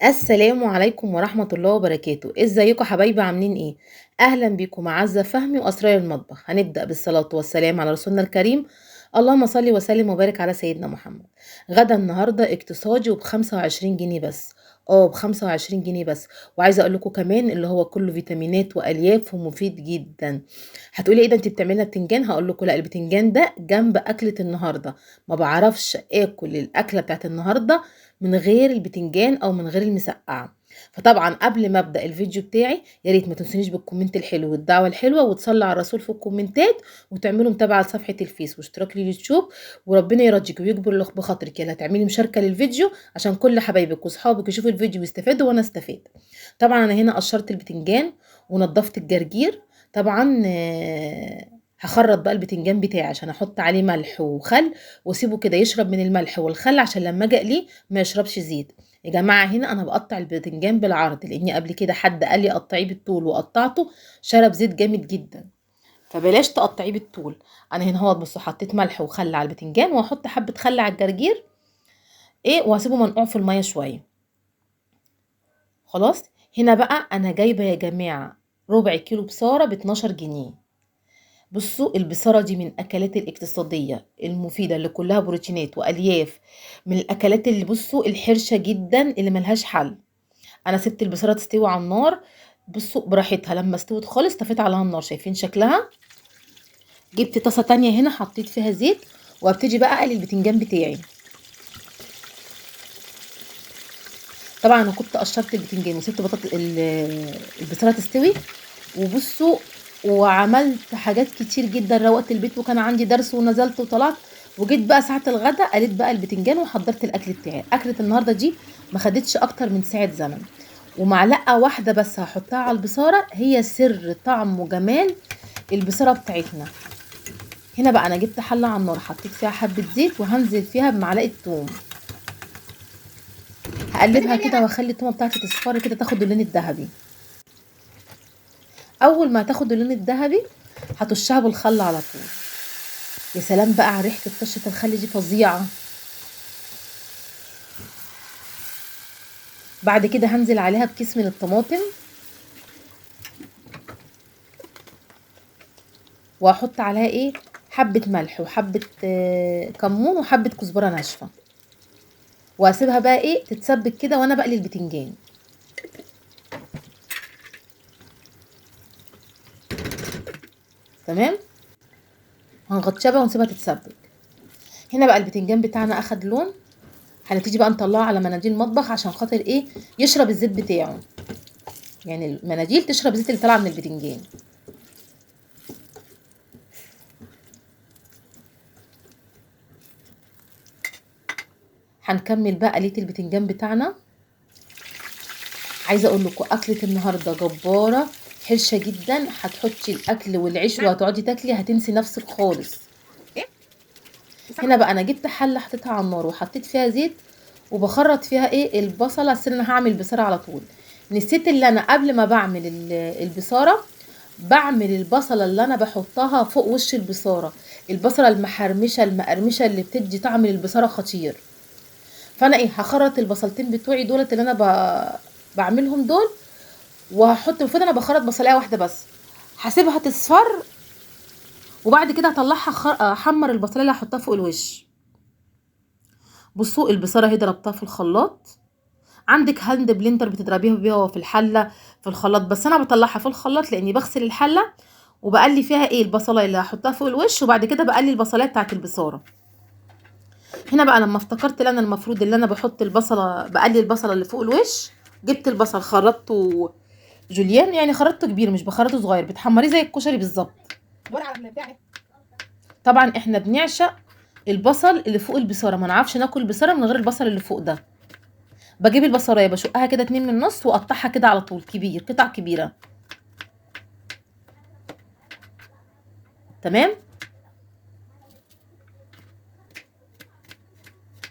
السلام عليكم ورحمة الله وبركاته، ازيكم حبايبي عاملين ايه؟ اهلا بيكم مع عزة فهمي واسرار المطبخ. هنبدأ بالصلاة والسلام على رسولنا الكريم. اللهم صل وسلم وبارك على سيدنا محمد. غدا النهاردة اقتصادي وب25 جنيه بس. ب25 جنيه بس. وعايزة اقول لكم كمان اللي هو كله فيتامينات والياف ومفيد جدا. هتقولي ايه ده انت بتعملي بتنجان؟ هقول لكم لا، البتنجان ده جنب اكلة النهاردة. ما بعرفش اكل الاكلة بتاعت النهاردة من غير البتنجان او من غير المسقعه. فطبعا قبل ما ابدا الفيديو بتاعي يا ريت ما تنسونيش بالكومنت الحلو والدعوه الحلوه وتصلي على الرسول في الكومنتات، وتعملوا متابعه لصفحه الفيس واشتراك لليوتيوب. وربنا يرضيك ويكبر بخاطرك يلا تعملي مشاركه للفيديو عشان كل حبايبك واصحابك يشوفوا الفيديو ويستفادوا وانا استفاد. طبعا انا هنا قشرت البتنجان ونضفت الجرجير. طبعا هخرط بقى البتنجان بتاعي عشان احط عليه ملح وخل واسيبه كده يشرب من الملح والخل عشان لما اجي اقليه ما يشربش زيت. يا جماعه هنا انا بقطع البتنجان بالعرض لاني قبل كده حد قال لي قطعيه بالطول وقطعته شرب زيت جامد جدا. فبلاش تقطعيه بالطول. انا هنا هو بصوا حطيت ملح وخل على البتنجان وهحط حبه خل على الجرجير وهسيبه منقوع في الميه شويه. خلاص. هنا بقى انا جايبه يا جماعه ربع كيلو بصاره ب 12 جنيه. بصوا البصارة دي من الأكلات الاقتصادية المفيدة اللي كلها بروتينات وألياف. من الأكلات اللي بصوا الحرشة جدا اللي ملهاش حل. أنا سبت البصارة تستوي على النار. بصوا براحتها، لما استوت خالص طفيت عليها النار. شايفين شكلها؟ جبت طاسة تانية هنا حطيت فيها زيت وابتدي بقى اقلي البتنجان بتاعي. طبعا انا كنت قشرت البتنجان وسبت البصارة تستوي. وبصوا وعملت حاجات كتير جدا، روقت البيت وكان عندي درس ونزلت وطلعت. وجيت بقى ساعة الغدا قليت بقى البتنجان وحضرت الاكل بتاعي. اكلة النهاردة دي ما خدتش اكتر من ساعة زمن. ومعلقة واحدة بس هحطها على البصارة هي سر طعم وجمال البصارة بتاعتنا. هنا بقى انا جبت حلة على النار حطيت فيها حبة زيت وهنزل فيها بمعلقة توم. هقلبها كده واخلي التومة بتاعتي تصفر كده تاخد اللون الذهبي. اول ما تاخد اللون الذهبي هتشها بالخل على طول. يا سلام بقى على ريحه طشه الخل دي فظيعه. بعد كده هنزل عليها بكيس من الطماطم واحط عليها حبه ملح وحبه كمون وحبه كزبره ناشفه. واسيبها بقى تتسبك كده وانا بقلي البتنجان. تمام. هنغطيها بقى ونسيبها تتسبك. هنا بقى البتنجان بتاعنا اخد لون. هنبتدي بقى نطلعه على مناديل المطبخ عشان خاطر يشرب الزيت بتاعه. يعني المناديل تشرب الزيت اللي طالعه من البتنجان. هنكمل بقى قليه البتنجان بتاعنا. عايزه اقول لكم اكله النهارده جباره حرشه جدا. هتحطي الاكل والعيش وهتقعدي تاكلي هتنسي نفسك خالص. هنا بقى انا جبت حله حطيتها على النار وحطيت فيها زيت وبخرط فيها البصله. اصل انا هعمل بصاره على طول. نسيت اللي انا قبل ما بعمل البصاره بعمل البصله اللي انا بحطها فوق وش البصاره. البصله المحرمشه المقرمشه اللي بتدي طعم للبصاره خطير. فانا هخرط البصلتين بتوعي دولت اللي انا بعملهم دول. وهحط المفروض انا بخرط بصلايه واحده بس. هسيبها تصفر وبعد كده هطلعها احمر البصلايه اللي هحطها فوق الوش. بصوا البصاره اهي ضربتها في الخلاط. عندك هاند بلندر بتضربيها بيها في الحله في الخلاط، بس انا بطلعها في الخلاط لاني بغسل الحله وبقلي فيها البصلايه اللي هحطها فوق الوش وبعد كده بقلي البصلايه بتاعت البصاره. هنا بقى لما افتكرت ان انا المفروض ان انا بحط البصله بقلي البصله اللي فوق الوش. جبت البصل خرطته جوليان، يعني خرطته كبير مش بخرطه صغير، بتحمريه زي الكشري بالظبط. طبعا احنا بنعشق البصل اللي فوق البصاره، ما نعرفش ناكل البصاره من غير البصل اللي فوق ده. بجيب البصلايه بشقها كده 2 من النص واقطعها كده على طول كبير قطع كبيره. تمام.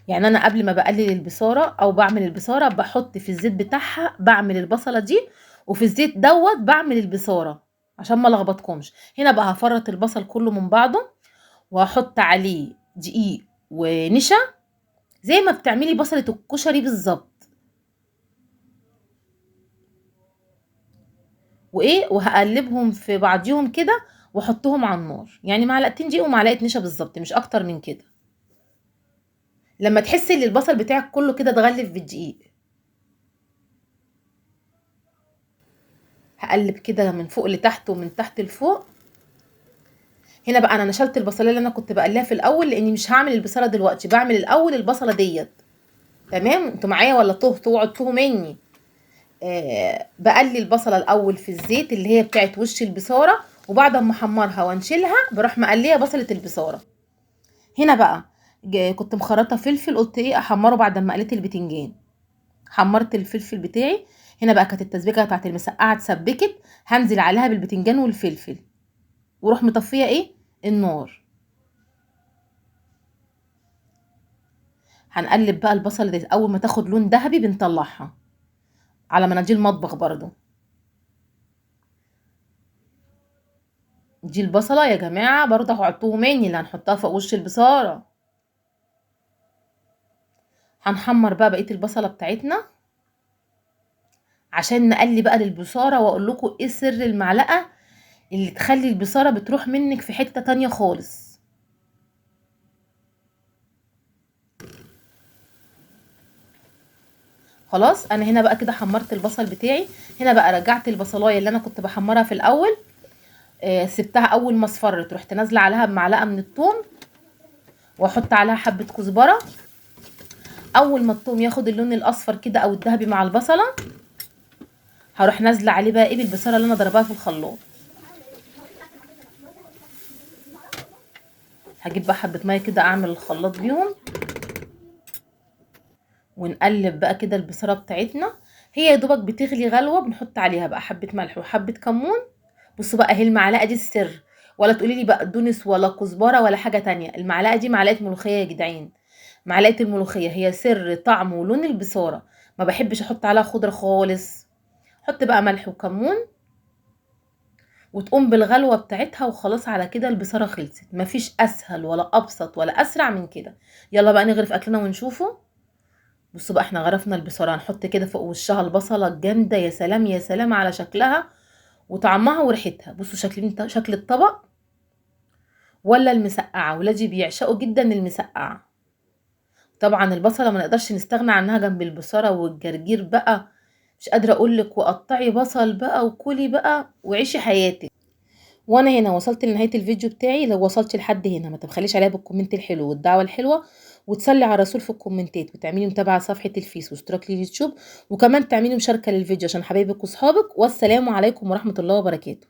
يعني انا قبل ما بقلل البصاره او بعمل البصاره بحط في الزيت بتاعها بعمل البصله دي، وفي الزيت دوت بعمل البصاره عشان ما لخبطكمش. هنا بقى هفرط البصل كله من بعضه وهحط عليه دقيق ونشا زي ما بتعملي بصله الكشري بالظبط. وهقلبهم في بعضيهم كده واحطهم على النار، يعني معلقتين دقيق ومعلقه نشا بالظبط، مش اكتر من كده. لما تحسي ان البصل بتاعك كله كده اتغلف بالدقيق، هقلب كده من فوق لتحت ومن تحت لفوق. هنا بقى انا نشلت البصله اللي انا كنت بقليها في الاول، لاني مش هعمل البصله دلوقتي، بعمل الاول البصله ديت. تمام، انتوا معايا ولا توعدتوه مني؟ بقلي البصله الاول في الزيت اللي هي بتاعت وش البصاره، وبعد ما احمرها وانشلها بروح مقليه بصله البصاره. هنا بقى كنت مخرطه فلفل، قلت ايه احمره بعد ما قليت البتنجان. حمرت الفلفل بتاعي. هنا بقى كانت التسبيكه بتاعت المسقعه اتسبكت، هنزل عليها بالبتنجان والفلفل، واروح مطفيه ايه النار. هنقلب بقى البصله دي، اول ما تاخد لون ذهبي بنطلعها على مناديل مطبخ برضو. دي البصله يا جماعه برضه هحطوه مني اللي هنحطها فوق وش البصاره. هنحمر بقى بقيه البصله بتاعتنا عشان نقلي بقى للبصاره، واقول لكم ايه سر المعلقه اللي تخلي البصاره بتروح منك في حته تانية خالص. خلاص انا هنا بقى كده حمرت البصل بتاعي. هنا بقى رجعت البصلايه اللي انا كنت بحمرها في الاول، سبتها اول ما اصفرت، رحت نازله عليها بمعلقه من الثوم، واحط عليها حبه كزبره. اول ما الثوم ياخد اللون الاصفر كده او الذهبي مع البصله، هروح نازله عليه بقى ايه بالبصله اللي انا ضربها في الخلاط. هجيب بقى حبه ميه كده اعمل الخلاط بيهم، ونقلب بقى كده البصله بتاعتنا. هي يا دوبك بتغلي غلوه بنحط عليها بقى حبه ملح وحبه كمون. بصوا بقى اهي المعلقه دي السر، ولا تقولي لي بقى دونس ولا كزبره ولا حاجه تانية. المعلقه دي معلقه ملوخيه يا جدعان، معلقه الملوخيه هي سر طعم ولون البصاره. ما بحبش احط عليها خضره خالص. حط بقى ملح وكمون، وتقوم بالغلوه بتاعتها، وخلاص على كده البصاره خلصت. مفيش اسهل ولا ابسط ولا اسرع من كده. يلا بقى نغرف اكلنا ونشوفه. بصوا بقى احنا غرفنا البصاره، هنحط كده فوق وشها البصله الجامده. يا سلام يا سلام على شكلها وطعمها وريحتها. بصوا شكل الطبق ولا المسقعه. ولادي بيعشقوا جدا المسقعه. طبعا البصله ما نقدرش نستغنى عنها جنب البصاره والجرجير بقى. مش قادره اقولك، وقطعي بصل بقى وكلي بقى وعيشي حياتك. وانا هنا وصلت لنهايه الفيديو بتاعي. لو وصلت لحد هنا ما تبخليش عليا بالكومنت الحلو والدعوه الحلوه، وتصلي على الرسول في الكومنتات، وتعملي متابعه صفحه الفيس واشتراك لليوتيوب، وكمان تعملي مشاركه للفيديو عشان حبايبك واصحابك. والسلام عليكم ورحمه الله وبركاته.